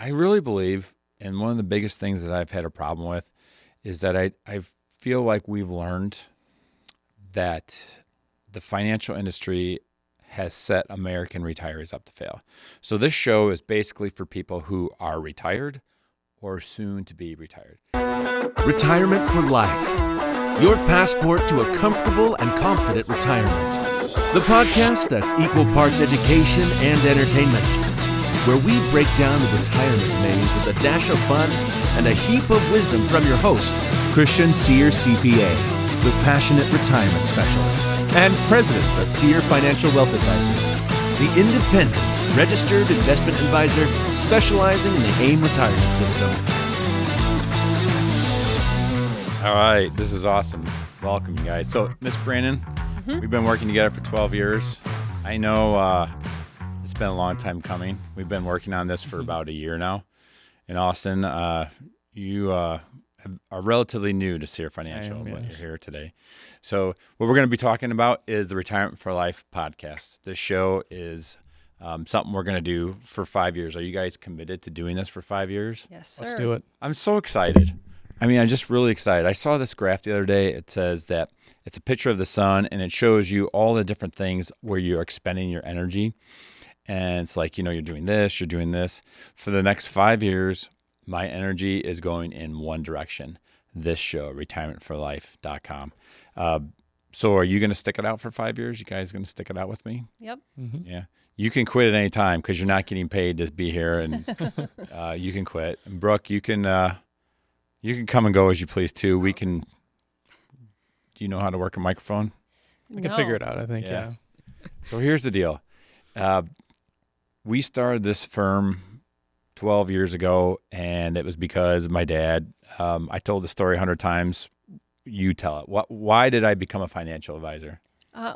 I really believe, and one of the biggest things that I've had a problem with is that I feel like we've learned that the financial industry has set American retirees up to fail. So this show is basically for people who are retired or soon to be retired. Retirement for life. Your passport to a comfortable and confident retirement. The podcast that's equal parts education and entertainment, where we break down the retirement maze with a dash of fun and a heap of wisdom from your host, Christian Sear CPA, the passionate retirement specialist and president of Sear Financial Wealth Advisors, the independent registered investment advisor specializing in the AIM retirement system. All right, this is awesome. Welcome, you guys. So, Miss Brandon, we've been working together for 12 years. I know it's been a long time coming. We've been working on this for about a year now. In Austin, you are relatively new to Sear Financial, but you're here today. So what we're going to be talking about is the Retirement for Life podcast. This show is something we're going to do for 5 years. Are you guys committed to doing this for 5 years? Yes, sir. Let's do it. I'm so excited. I'm just really excited. I saw this graph the other day. It says that it's a picture of the sun, and it shows you all the different things where you're expending your energy. And it's like, you're doing this, you're doing this. For the next 5 years, my energy is going in one direction. This show, retirementforlife.com. So are you going to stick it out for 5 years? You guys going to stick it out with me? Yep. Mm-hmm. Yeah. You can quit at any time because you're not getting paid to be here, and you can quit. And Brooke, you can come and go as you please too. Do you know how to work a microphone? We can figure it out, I think, yeah. So here's the deal. We started this firm 12 years ago, and it was because my dad, I told the story 100 times. You tell it. Why did I become a financial advisor?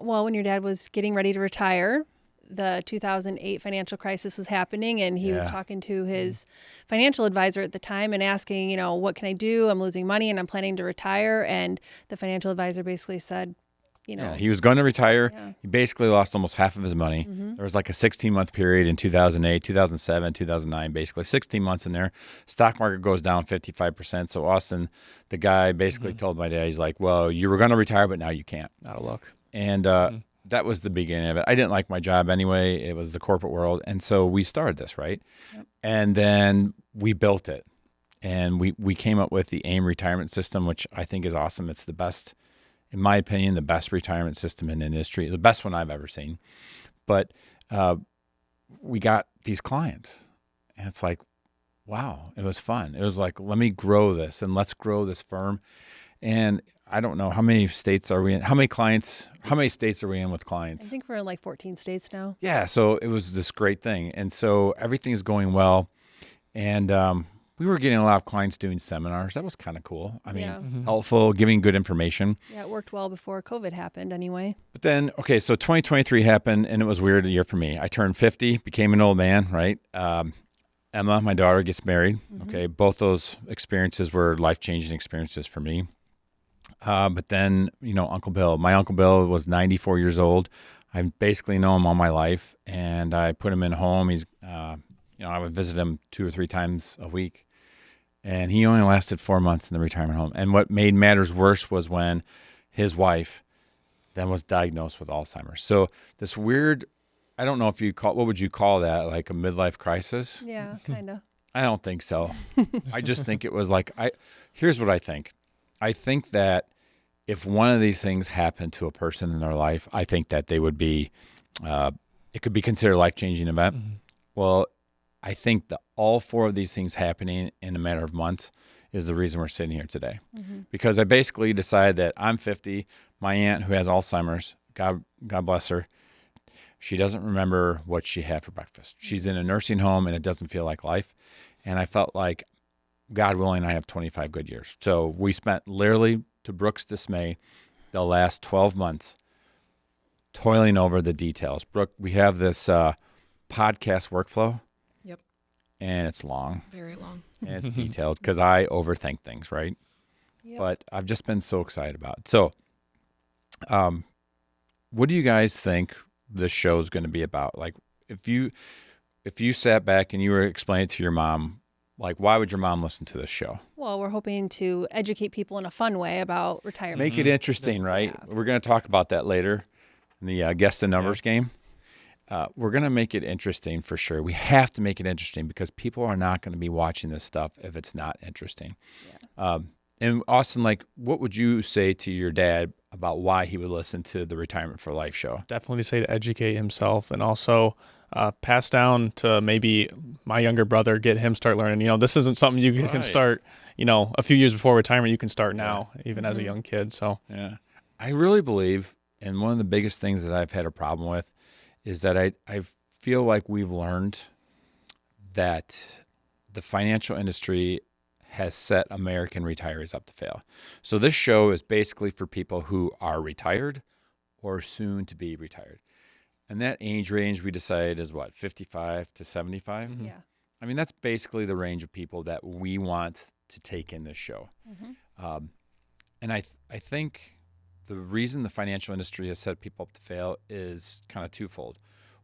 Well, when your dad was getting ready to retire, the 2008 financial crisis was happening, and he was talking to his financial advisor at the time and asking, what can I do? I'm losing money and I'm planning to retire. And the financial advisor basically said, he was going to retire. Yeah. He basically lost almost half of his money. Mm-hmm. There was like a 16-month period in 2008, 2007, 2009, basically 16 months in there. Stock market goes down 55%. So Austin, the guy basically told my dad, he's like, well, you were going to retire, but now you can't. Out of luck. And that was the beginning of it. I didn't like my job anyway. It was the corporate world. And so we started this, right? Yep. And then we built it. And we came up with the AIM retirement system, which I think is awesome. It's the best, in my opinion, the best retirement system in the industry, the best one I've ever seen. But we got these clients, and it's like, wow, it was fun. It was like, let me grow this, and let's grow this firm. And I don't know, how many states are we in? How many states are we in with clients? I think we're in like 14 states now. Yeah, so it was this great thing. And so everything is going well. And we were getting a lot of clients doing seminars. That was kind of cool. Helpful, giving good information. Yeah, it worked well before COVID happened anyway. But then, so 2023 happened, and it was a weird year for me. I turned 50, became an old man, right? Emma, my daughter, gets married. Mm-hmm. Okay, both those experiences were life-changing experiences for me. But then, Uncle Bill. My Uncle Bill was 94 years old. I basically know him all my life, and I put him in a home. He's, I would visit him 2 or 3 times a week. And he only lasted 4 months in the retirement home. And what made matters worse was when his wife then was diagnosed with Alzheimer's. So this weird, I don't know if what would you call that? Like a midlife crisis? Yeah, kind of. I don't think so. I just think it was like, here's what I think. I think that if one of these things happened to a person in their life, I think that they would be, it could be considered a life-changing event. Mm-hmm. Well, I think that all 4 of these things happening in a matter of months is the reason we're sitting here today. Mm-hmm. Because I basically decided that I'm 50. My aunt, who has Alzheimer's, God bless her, she doesn't remember what she had for breakfast. She's in a nursing home, and it doesn't feel like life. And I felt like, God willing, I have 25 good years. So we spent literally, to Brooke's dismay, the last 12 months toiling over the details. Brooke, we have this podcast workflow. Yep. And it's long. Very long. And it's detailed because I overthink things, right? Yep. But I've just been so excited about it. So what do you guys think this show is going to be about? Like, if if you sat back and you were explaining to your mom, like, why would your mom listen to this show? Well, we're hoping to educate people in a fun way about retirement. Make it interesting, right? Yeah. We're going to talk about that later in the guess the numbers game. We're going to make it interesting for sure. We have to make it interesting because people are not going to be watching this stuff if it's not interesting. Yeah. And Austin, like, what would you say to your dad about why he would listen to the Retirement for Life show? Definitely say to educate himself and also pass down to maybe my younger brother, get him start learning. This isn't something you can start, a few years before retirement. You can start now, even as a young kid. So yeah, I really believe, and one of the biggest things that I've had a problem with is that I feel like we've learned that the financial industry has set American retirees up to fail. So this show is basically for people who are retired or soon to be retired. And that age range we decided is what, 55 to 75? Mm-hmm. Yeah. I mean, that's basically the range of people that we want to take in this show. Mm-hmm. And I think the reason the financial industry has set people up to fail is kind of twofold.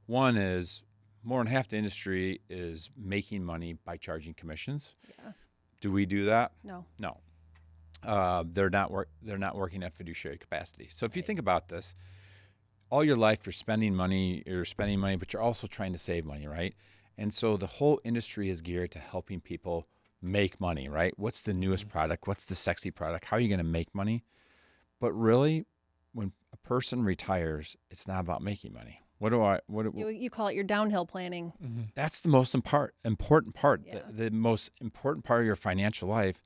One is more than half the industry is making money by charging commissions. Yeah. Do we do that? No. No. They're not working at fiduciary capacity. So if you think about this, all your life you're spending money, but you're also trying to save money, right? And so the whole industry is geared to helping people make money, right? What's the newest product? What's the sexy product? How are you going to make money? But really, when a person retires, it's not about making money. You call it your downhill planning. Mm-hmm. That's the most important part. Yeah. The most important part of your financial life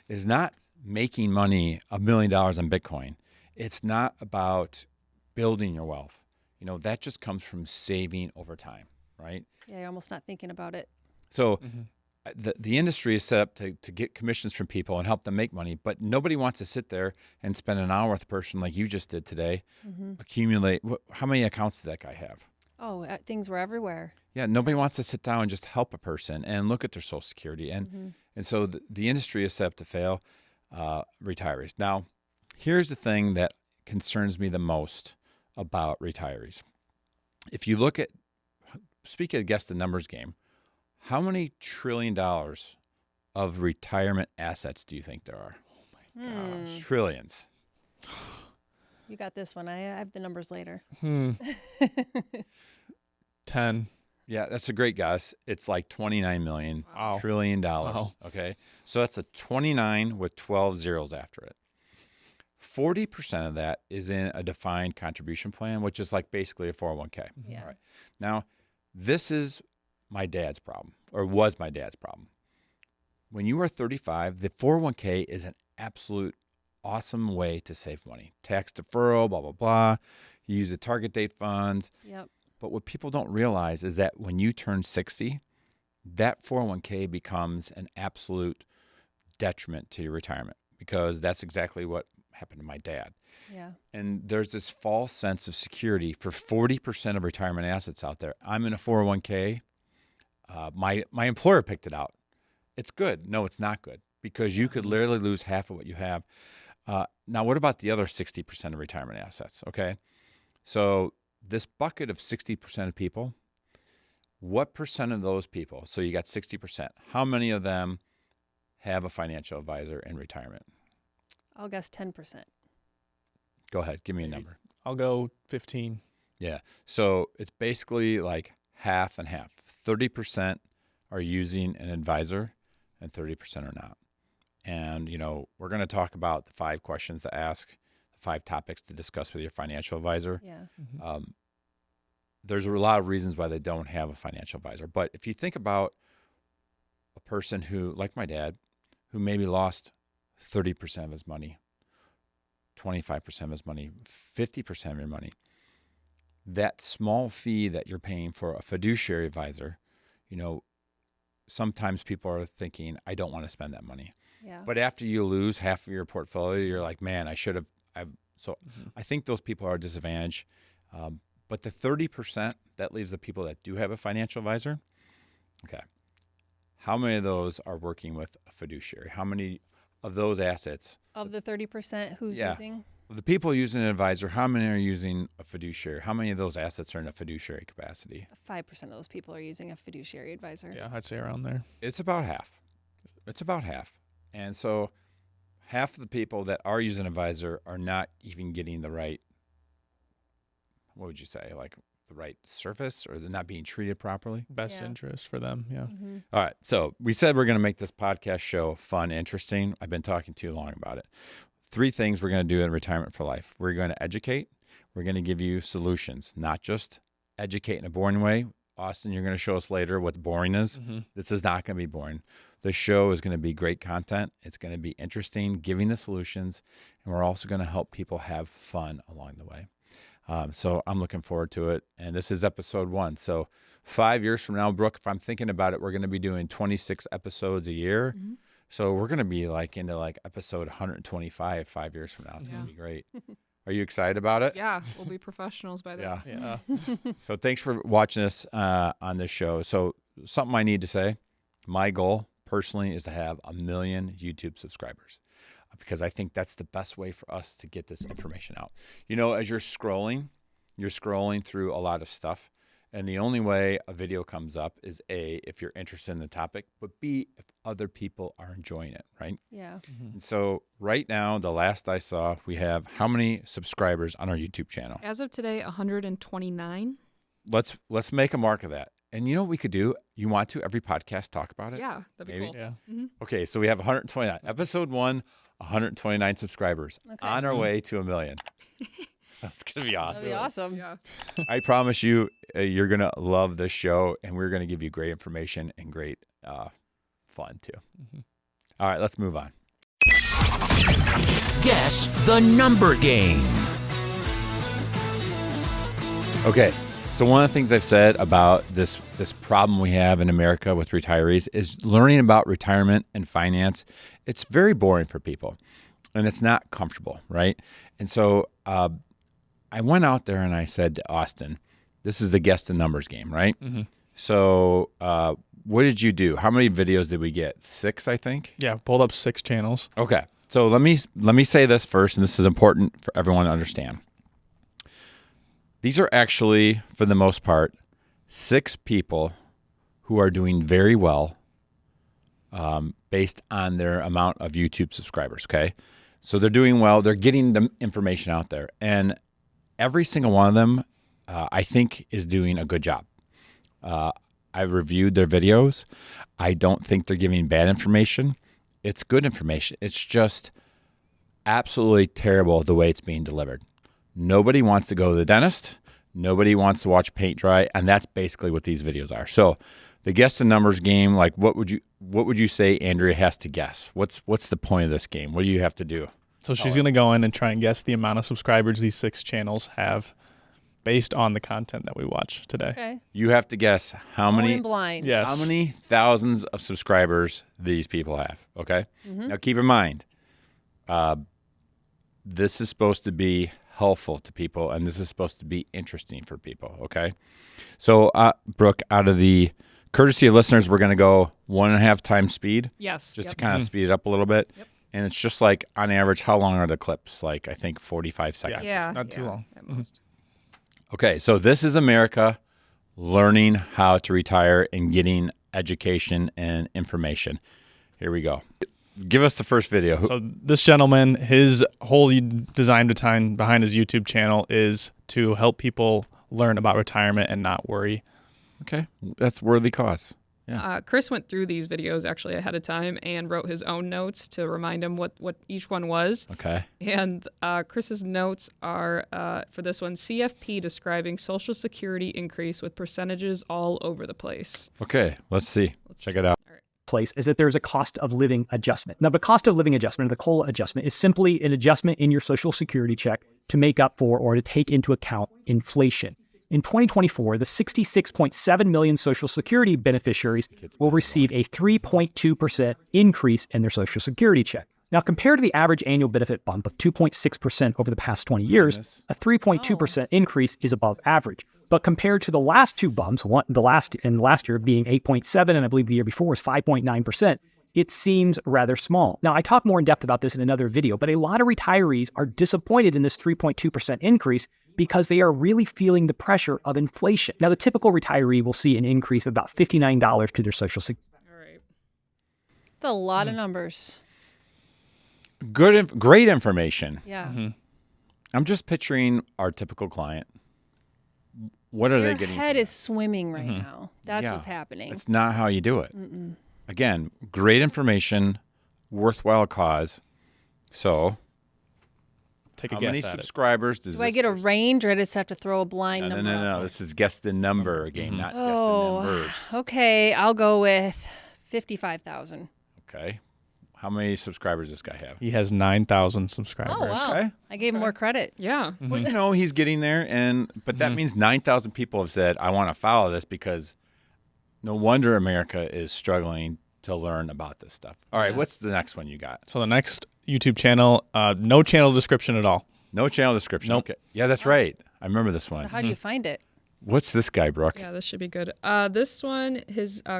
is not making money $1 million on Bitcoin. It's not about building your wealth. That just comes from saving over time, right? Yeah, you're almost not thinking about it. So the industry is set up to get commissions from people and help them make money, but nobody wants to sit there and spend an hour with a person like you just did today, accumulate. How many accounts did that guy have? Oh, things were everywhere. Yeah, nobody wants to sit down and just help a person and look at their Social Security. And so the industry is set up to fail retirees. Now, here's the thing that concerns me the most about retirees. If you look at, speaking of guess the numbers game, how many $1 trillion of retirement assets do you think there are? Oh my gosh. Trillions. You got this one. I have the numbers later. 10. Yeah, that's a great guess. It's like $29 million trillion. Wow. Okay. So that's a 29 with 12 zeros after it. 40% of that is in a defined contribution plan, which is like basically a 401k. Yeah. All right. Now, this is my dad's problem, or was my dad's problem. When you are 35, the 401k is an absolute awesome way to save money. Tax deferral, blah, blah, blah. You use the target date funds. Yep. But what people don't realize is that when you turn 60, that 401k becomes an absolute detriment to your retirement, because that's exactly what happened to my dad. Yeah. And there's this false sense of security for 40% of retirement assets out there. I'm in a 401k. My employer picked it out. It's good. No, it's not good, because you could literally lose half of what you have. Now, what about the other 60% of retirement assets? Okay. So this bucket of 60% of people, what percent of those people, so you got 60%, how many of them have a financial advisor in retirement? I'll guess 10%. Go ahead. Give me a number. I'll go 15. Yeah. So it's basically like half and half. 30% are using an advisor and 30% are not. And, we're going to talk about the 5 questions to ask, the 5 topics to discuss with your financial advisor. Yeah. Mm-hmm. There's a lot of reasons why they don't have a financial advisor. But if you think about a person who, like my dad, who maybe lost 30% of his money, 25% of his money, 50% of your money, that small fee that you're paying for a fiduciary advisor, sometimes people are thinking, I don't want to spend that money. Yeah. But after you lose half of your portfolio, you're like, man, I should have. I think those people are a disadvantage. But the 30%, that leaves the people that do have a financial advisor. Okay. How many of those are working with a fiduciary? How many of those assets? Of the 30%, who's using? The people using an advisor, how many are using a fiduciary? How many of those assets are in a fiduciary capacity? 5% of those people are using a fiduciary advisor. Yeah, I'd say around there. It's about half. And so half of the people that are using an advisor are not even getting the right, what would you say, like the right service, or they're not being treated properly? Best interest for them, yeah. Mm-hmm. All right. So we said we're going to make this podcast show fun, interesting. I've been talking too long about it. 3 things we're going to do in Retirement for Life. We're going to educate. We're going to give you solutions, not just educate in a boring way. Austin, you're going to show us later what boring is. Mm-hmm. This is not going to be boring. The show is going to be great content. It's going to be interesting, giving the solutions, and we're also going to help people have fun along the way. So I'm looking forward to it. And this is episode 1. So 5 years from now, Brooke, if I'm thinking about it, we're going to be doing 26 episodes a year. Mm-hmm. So we're going to be like into like episode 125 5 years from now. It's going to be great. Are you excited about it? Yeah, we'll be professionals by then. Yeah. So thanks for watching us on this show. So something I need to say, my goal personally is to have 1 million YouTube subscribers, because I think that's the best way for us to get this information out. You know, as you're scrolling through a lot of stuff, and the only way a video comes up is A, if you're interested in the topic, but B, if other people are enjoying it, right? Yeah. Mm-hmm. And so right now, the last I saw, we have how many subscribers on our YouTube channel? As of today, 129. Let's make a mark of that. And you know what we could do? You want to every podcast talk about it? Yeah, that'd be Maybe? cool. Yeah. Mm-hmm. Okay, so we have 129. Episode 1, 129 subscribers. Okay. On our way to 1 million. That's going to be awesome. That'd be awesome. Yeah. I promise you, you're going to love this show, and we're going to give you great information and great fun, too. Mm-hmm. All right, let's move on. Guess the number game. Okay, so one of the things I've said about this problem we have in America with retirees is learning about retirement and finance. It's very boring for people, and it's not comfortable, right? And so I went out there and I said to Austin, this is the guess the numbers game, right? Mm-hmm. So what did you do? How many videos did we get? 6, I think? Yeah, pulled up 6 channels. Okay. So let me say this first, and this is important for everyone to understand. These are actually, for the most part, 6 people who are doing very well based on their amount of YouTube subscribers, okay? So they're doing well. They're getting the information out there. And every single one of them, I think, is doing a good job. I've reviewed their videos. I don't think they're giving bad information. It's good information. It's just absolutely terrible the way it's being delivered. Nobody wants to go to the dentist. Nobody wants to watch paint dry, and that's basically what these videos are. So the guess the numbers game, like what would you say Andrea has to guess? What's the point of this game? What do you have to do? So she's going to go in and try and guess the amount of subscribers these 6 channels have based on the content that we watch today. Okay. You have to guess how Going many blind. Yes. how many thousands of subscribers these people have, okay? Now keep in mind, this is supposed to be helpful to people, and this is supposed to be interesting for people, okay? So, Brooke, out of the courtesy of listeners, we're going to go 1.5 times speed, Yes. just yep. to kind of speed it up a little bit. Yep. And it's just like, on average, how long are the clips? Like, I think 45 seconds. Yeah. Not too long. At most. Okay, so this is America learning how to retire and getting education and information. Here we go. Give us the first video. So this gentleman, his whole design behind his YouTube channel is to help people learn about retirement and not worry. Okay, that's worthy cause. Chris went through these videos actually ahead of time and wrote his own notes to remind him what each one was. Okay. And Chris's notes are, for this one, CFP describing Social Security increase with percentages all over the place. Okay, let's see. Check it out. Place is that there's a cost of living adjustment. Now, the cost of living adjustment, or the COLA adjustment, is simply an adjustment in your Social Security check to make up for or to take into account inflation. In 2024, the 66.7 million Social Security beneficiaries will receive a 3.2% increase in their Social Security check. Now, compared to the average annual benefit bump of 2.6% over the past 20 years, a 3.2% increase is above average. But compared to the last 2 bumps, the last year being 8.7, and I believe the year before was 5.9%, it seems rather small. Now, I talk more in depth about this in another video, but a lot of retirees are disappointed in this 3.2% increase because they are really feeling the pressure of inflation. Now, the typical retiree will see an increase of about $59 to their Social Security. All right. It's a lot of numbers. Great information. Yeah. I'm just picturing our typical client. What are they getting? Your head is swimming right now. That's what's happening. It's not how you do it. Again, great information, worthwhile cause. So, Take a how guess many at subscribers does Do I this get a person- range, or I just have to throw a blind number? No. out there? This is guess the number game, not guess the numbers. Okay. I'll go with 55,000. Okay. How many subscribers does this guy have? He has 9,000 subscribers. Oh, wow. Okay. I gave him more credit. Yeah. Well, you know, he's getting there, but that means 9,000 people have said, I want to follow this, because no wonder America is struggling to learn about this stuff. All right, what's the next one you got? So the next YouTube channel, no channel description at all. No channel description. Nope. Okay. Yeah, that's right. I remember this one. So how do you find it? What's this guy, Brooke? Yeah, this should be good. This one,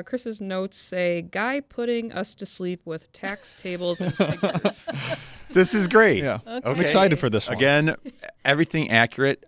Chris's notes say, "Guy putting us to sleep with tax tables and figures." This is great. Yeah. Okay. I'm excited for this one. Again, everything accurate.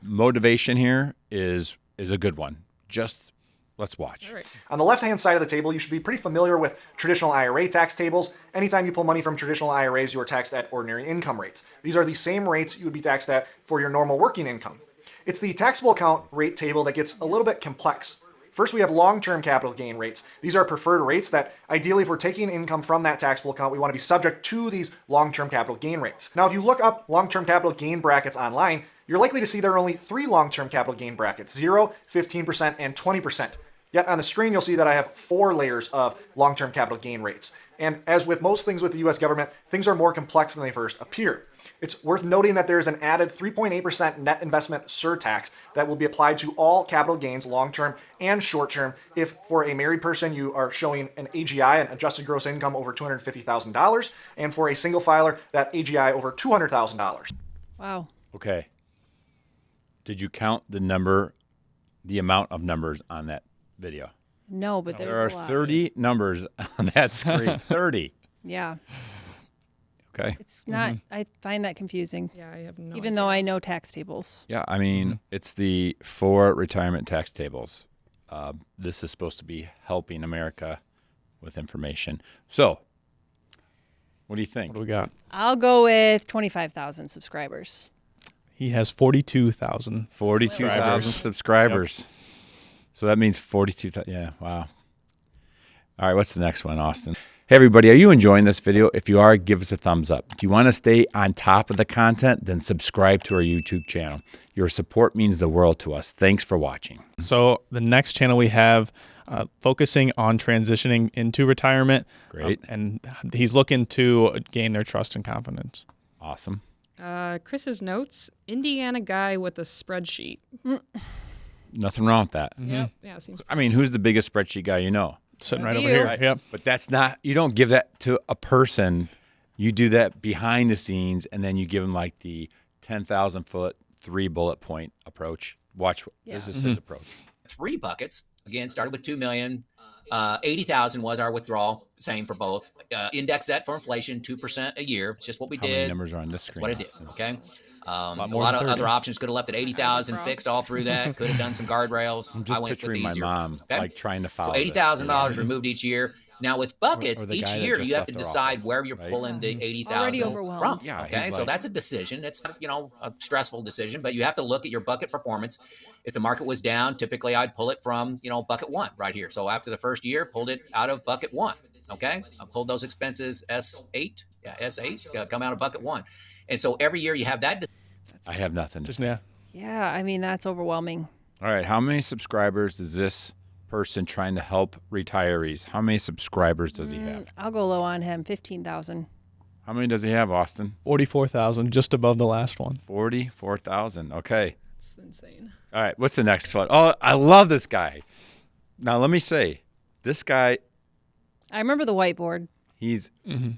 Motivation here is a good one. Just let's watch. All right. On the left-hand side of the table, you should be pretty familiar with traditional IRA tax tables. Anytime you pull money from traditional IRAs, you are taxed at ordinary income rates. These are the same rates you would be taxed at for your normal working income. It's the taxable account rate table that gets a little bit complex. First, we have long-term capital gain rates. These are preferred rates that, ideally, if we're taking income from that taxable account, we want to be subject to these long-term capital gain rates. Now, if you look up long-term capital gain brackets online, you're likely to see there are only 3 long-term capital gain brackets, 0, 15%, and 20%. Yet on the screen, you'll see that I have 4 layers of long-term capital gain rates. And as with most things with the U.S. government, things are more complex than they first appear. It's worth noting that there's an added 3.8% net investment surtax that will be applied to all capital gains, long-term and short-term, if for a married person you are showing an AGI, an adjusted gross income, over $250,000, and for a single filer, that AGI over $200,000. Wow. Okay. Did you count the amount of numbers on that video? No, but there's There are a lot. 30 numbers on that screen. 30. Yeah. Okay. It's not, I find that confusing, Yeah, I have no even idea. though I know tax tables. Yeah, I mean, it's the 4 retirement tax tables. This is supposed to be helping America with information. So, what do you think? What do we got? I'll go with 25,000 subscribers. He has 42,000. 42,000 subscribers. So that means 42,000. Yeah, wow. All right, what's the next one, Austin? Hey, everybody, are you enjoying this video? If you are, give us a thumbs up. Do you want to stay on top of the content? Then subscribe to our YouTube channel. Your support means the world to us. Thanks for watching. So the next channel we have focusing on transitioning into retirement. Great. And he's looking to gain their trust and confidence. Awesome. Chris's notes, Indiana guy with a spreadsheet. Nothing wrong with that. Yep. Yeah, seems. I mean, who's the biggest spreadsheet guy you know? Sitting right Maybe over you. here. Right. Yep. But that's not, you don't give that to a person. You do that behind the scenes, and then you give them like the 10,000 foot, 3 bullet point approach. Watch, this is his approach. 3 buckets. Again, started with 2 million. 80,000 was our withdrawal. Same for both. Index that for inflation, 2% a year. It's just what we How did. many numbers are on this That's screen? what I did. Austin? Okay. A lot more lot than of 30. other options. Could have left at 80,000 fixed all through that. Could have done some guardrails. I'm just I went with picturing the my easier mom ones, okay? like trying to follow So this. $80,000 removed each year. Now with buckets, Or the each guy that year just you have to left our decide office, where you're right? pulling the 80,000 Already overwhelmed. from. Yeah, Okay, he's so like- that's a decision. It's a stressful decision, but you have to look at your bucket performance. If the market was down, typically I'd pull it from bucket 1 right here. So after the first year, pulled it out of bucket 1. Okay, I pulled those expenses S8, come out of bucket 1, and so every year you have that. I have nothing. Just yeah. Yeah, I mean, that's overwhelming. All right, how many subscribers does this person trying to help retirees, how many subscribers does he have? I'll go low on him, 15,000. How many does he have, Austin? 44,000, just above the last one. 44,000. Okay. It's insane. All right, what's the next one? Oh, I love this guy. Now, let me say, this guy, I remember the whiteboard.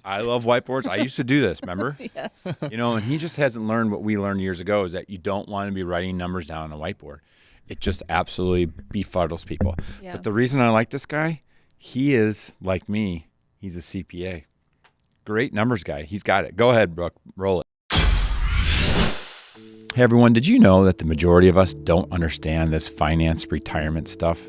I love whiteboards. I used to do this, remember? Yes. And he just hasn't learned what we learned years ago, is that you don't want to be writing numbers down on a whiteboard. It just absolutely befuddles people. Yeah. But the reason I like this guy, he is like me. He's a CPA. Great numbers guy. He's got it. Go ahead, Brooke. Roll it. Hey, everyone. Did you know that the majority of us don't understand this finance retirement stuff?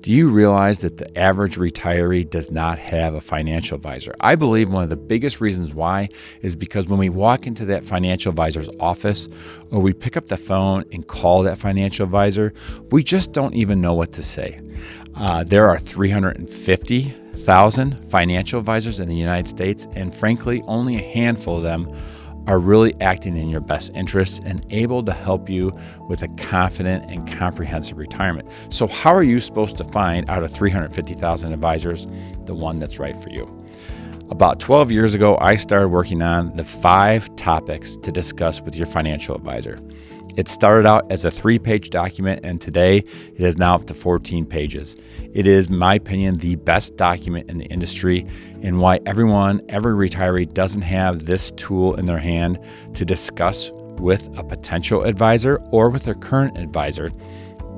Do you realize that the average retiree does not have a financial advisor? I believe one of the biggest reasons why is because when we walk into that financial advisor's office or we pick up the phone and call that financial advisor, we just don't even know what to say. There are 350,000 financial advisors in the United States, and frankly, only a handful of them are really acting in your best interests and able to help you with a confident and comprehensive retirement. So how are you supposed to find out of 350,000 advisors the one that's right for you? About 12 years ago, I started working on the 5 topics to discuss with your financial advisor. It started out as a 3-page document, and today it is now up to 14 pages. It is, in my opinion, the best document in the industry, and why every retiree doesn't have this tool in their hand to discuss with a potential advisor or with their current advisor,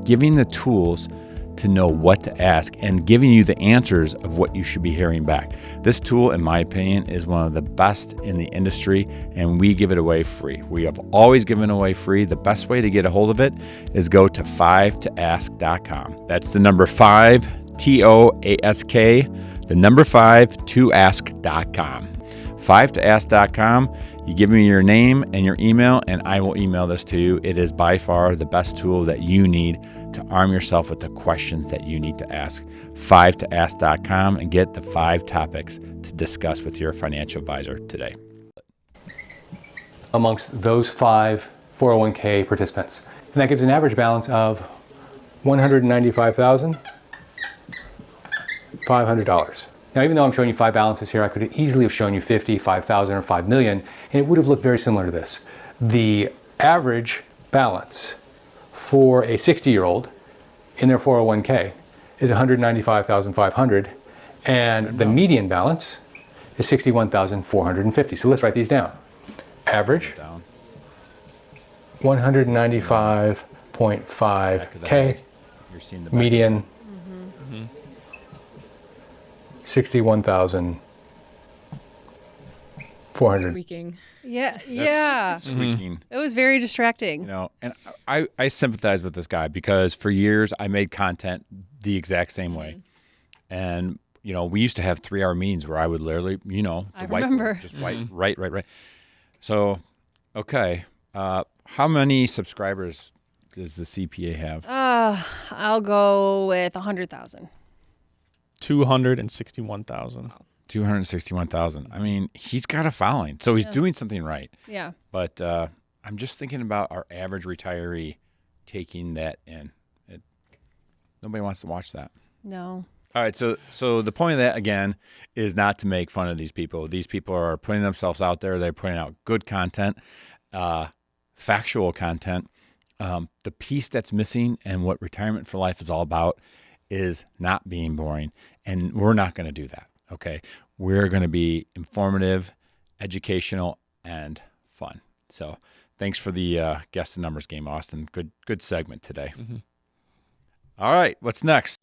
giving the tools to know what to ask and giving you the answers of what you should be hearing back. This tool, in my opinion, is one of the best in the industry, and we give it away free. We have always given away free. The best way to get a hold of it is go to 5toask.com. That's the number 5, TOASK, the number 5, toask.com. 5toask.com. You give me your name and your email, and I will email this to you. It is by far the best tool that you need to arm yourself with the questions that you need to ask. 5toask.com and get the 5 topics to discuss with your financial advisor today. Amongst those 5 401k participants, and that gives an average balance of $195,500. Now, even though I'm showing you 5 balances here, I could easily have shown you 50, 5,000, or 5 million, and it would have looked very similar to this. The average balance for a 60-year-old in their 401k is $195,500, and the median balance is $61,450. So let's write these down. Average, 195.5k, median, 61,400. Squeaking. Yeah. Squeaking. It was very distracting. You know, and I sympathize with this guy because for years I made content the exact same way. And, you know, we used to have 3-hour meetings where I would literally, you know, I remember. Just write. So, okay. How many subscribers does the CPA have? I'll go with 100,000. 261,000. 261,000. I mean, he's got a following, so he's doing something right. Yeah. But I'm just thinking about our average retiree taking that in. Nobody wants to watch that. No. All right, so the point of that, again, is not to make fun of these people. These people are putting themselves out there. They're putting out good content, factual content. The piece that's missing and what Retirement for Life is all about is not being boring, and we're not going to do that, okay? We're going to be informative, educational, and fun. So thanks for the guess the numbers game, Austin. Good segment today. All right, what's next?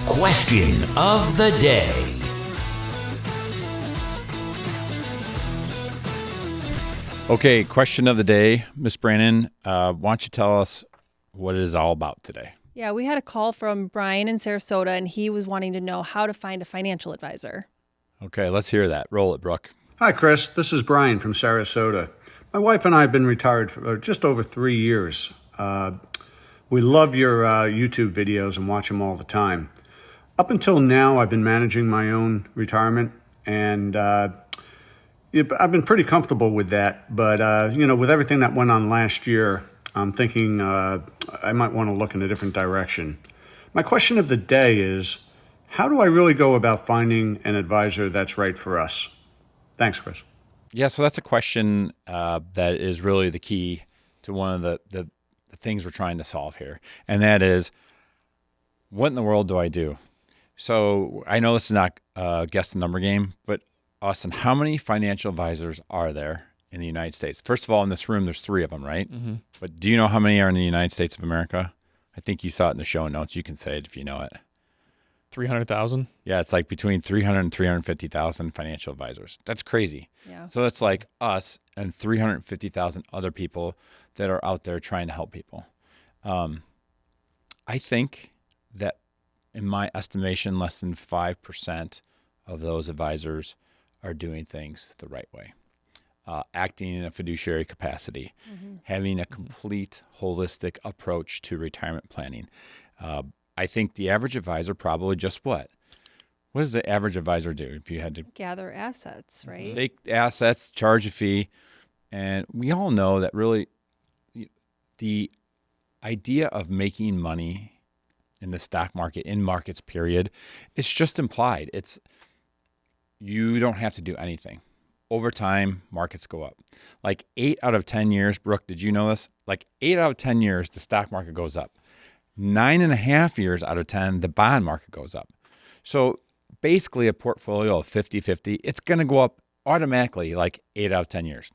Question of the day. Okay, question of the day. Miss Brannon, why don't you tell us what it is all about today? Yeah, we had a call from Brian in Sarasota, and he was wanting to know how to find a financial advisor. Okay, let's hear that. Roll it, Brooke. Hi, Chris. This is Brian from Sarasota. My wife and I have been retired for just over 3 years. We love your YouTube videos and watch them all the time. Up until now, I've been managing my own retirement, and I've been pretty comfortable with that. But, with everything that went on last year, I'm thinking I might want to look in a different direction. My question of the day is, how do I really go about finding an advisor that's right for us? Thanks, Chris. Yeah, so that's a question that is really the key to one of the things we're trying to solve here. And that is, what in the world do I do? So I know this is not a guess the number game, but Austin, how many financial advisors are there in the United States? First of all, in this room, there's 3 of them, right? But do you know how many are in the United States of America? I think you saw it in the show notes. You can say it if you know it. 300,000. Yeah, it's like between 300 and 350,000 financial advisors. That's crazy. Yeah. So it's like us and 350,000 other people that are out there trying to help people. I think that, in my estimation, less than 5% of those advisors are doing things the right way. Acting in a fiduciary capacity, having a complete holistic approach to retirement planning. I think the average advisor probably just what? What does the average advisor do if you had to Gather assets, right? take assets, charge a fee? And we all know that really the idea of making money in the stock market, in markets, period, it's just implied. It's you don't have to do anything. Over time, markets go up. Like 8 out of 10 years, Brooke, did you know this? Like 8 out of 10 years, the stock market goes up. 9.5 years out of 10, the bond market goes up. So basically a portfolio of 50-50, it's going to go up automatically like 8 out of 10 years.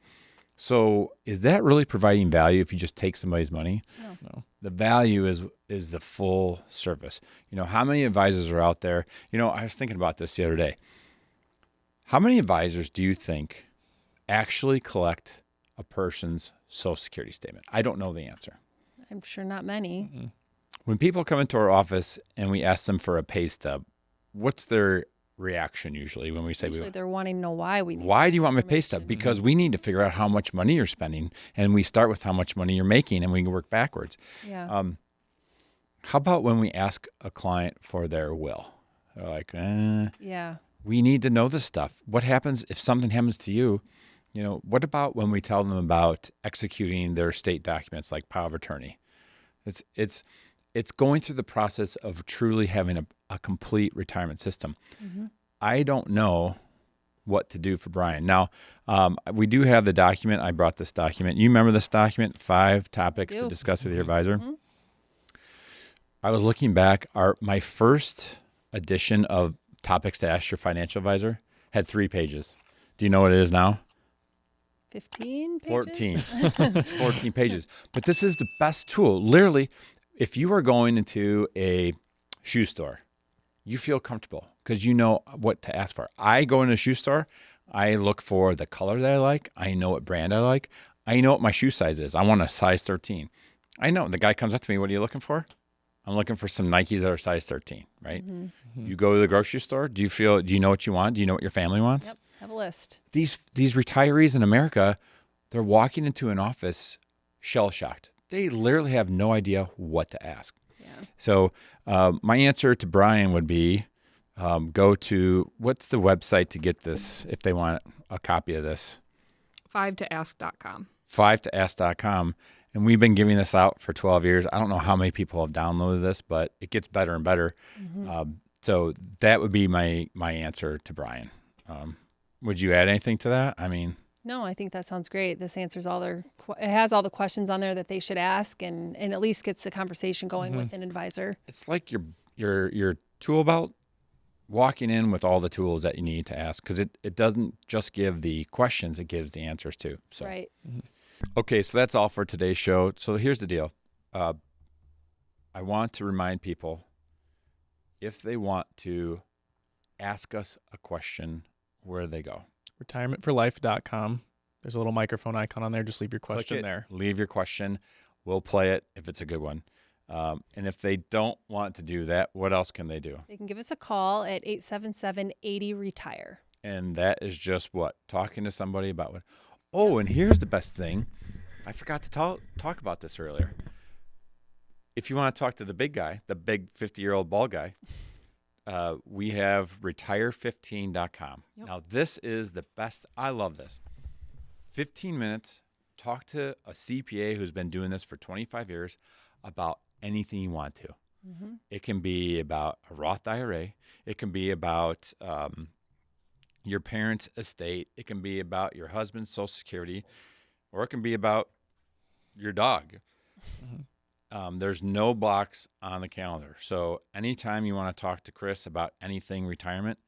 So is that really providing value if you just take somebody's money? No. The value is the full service. You know, how many advisors are out there? You know, I was thinking about this the other day. How many advisors do you think actually collect a person's Social Security statement? I don't know the answer. I'm sure not many. Mm-hmm. When people come into our office and we ask them for a pay stub, what's their reaction usually when we say, Usually they're wanting to know why we need why do you want my pay stub? Because we need to figure out how much money you're spending, and we start with how much money you're making, and we can work backwards. Yeah. How about when we ask a client for their will? They're like, yeah. we need to know this stuff. What happens if something happens to you? You know, what about when we tell them about executing their state documents like power of attorney? It's going through the process of truly having a complete retirement system. I don't know what to do for Brian. Now, we do have the document. I brought this document. You remember this document, 5 topics to discuss with your advisor? I was looking back. My first edition of Topics to Ask Your Financial Advisor had 3 pages. Do you know what it is now? 15 pages? 14. It's 14 pages. But this is the best tool. Literally, if you are going into a shoe store, you feel comfortable because you know what to ask for. I go into a shoe store. I look for the color that I like. I know what brand I like. I know what my shoe size is. I want a size 13. I know. The guy comes up to me, what are you looking for? I'm looking for some Nikes that are size 13, right? You go to the grocery store. Do you know what you want? Do you know what your family wants? Yep. Have a list. These retirees in America, they're walking into an office shell-shocked. They literally have no idea what to ask. Yeah. So my answer to Brian would be go to, what's the website to get this if they want a copy of this? 5toask.com. 5toask.com. And we've been giving this out for 12 years. I don't know how many people have downloaded this, but it gets better and better. So that would be my answer to Brian. Would you add anything to that? I mean... No, I think that sounds great. This answers it has all the questions on there that they should ask, and at least gets the conversation going with an advisor. It's like your tool belt, walking in with all the tools that you need to ask, because it doesn't just give the questions, it gives the answers too. So. Right. Okay, so that's all for today's show. So here's the deal. I want to remind people, if they want to ask us a question, where do they go? Retirementforlife.com. There's a little microphone icon on there. Just leave your question there. Leave your question. We'll play it if it's a good one. And if they don't want to do that, what else can they do? They can give us a call at 877-80-RETIRE. And that is just what? Talking to somebody about what? Oh, and here's the best thing. I forgot to talk about this earlier. If you want to talk to the big guy, the big 50-year-old bald guy, we have retire15.com. Yep. Now, this is the best. I love this. 15 minutes, talk to a CPA who's been doing this for 25 years about anything you want to. It can be about a Roth IRA. It can be about your parents' estate. It can be about your husband's Social Security, or it can be about your dog. There's no blocks on the calendar. So anytime you want to talk to Chris about anything retirement,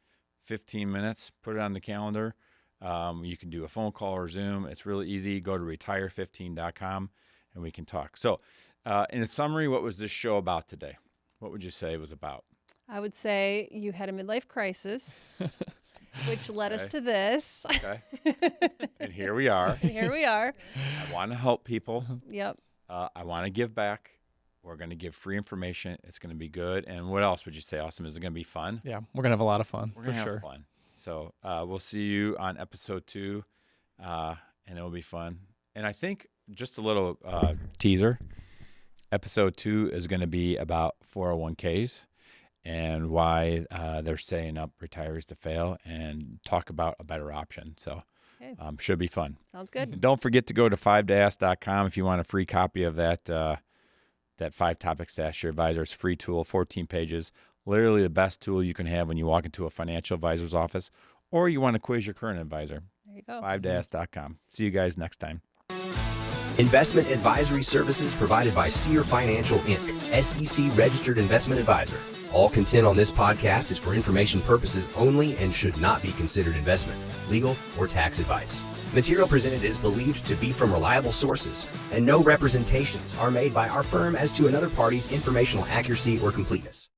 15 minutes, put it on the calendar. You can do a phone call or Zoom. It's really easy. Go to retire15.com and we can talk. So in a summary, what was this show about today? What would you say it was about? I would say you had a midlife crisis, which led us to this. Okay. And here we are. I want to help people. Yep. I want to give back. We're going to give free information. It's going to be good. And what else would you say, Austin? Is it going to be fun? Yeah, we're going to have a lot of fun. We're going to for have sure. fun. So we'll see you on episode 2, and it'll be fun. And I think just a little teaser, episode 2 is going to be about 401ks and why they're setting up retirees to fail, and talk about a better option. So should be fun. Sounds good. And don't forget to go to 5toask.com if you want a free copy of that 5 topics to ask your advisor. It's a free tool, 14 pages. Literally the best tool you can have when you walk into a financial advisor's office, or you want to quiz your current advisor. There you go. 5toask.com. See you guys next time. Investment advisory services provided by Sear Financial Inc., SEC registered investment advisor. All content on this podcast is for information purposes only and should not be considered investment, legal, or tax advice. Material presented is believed to be from reliable sources, and no representations are made by our firm as to another party's informational accuracy or completeness.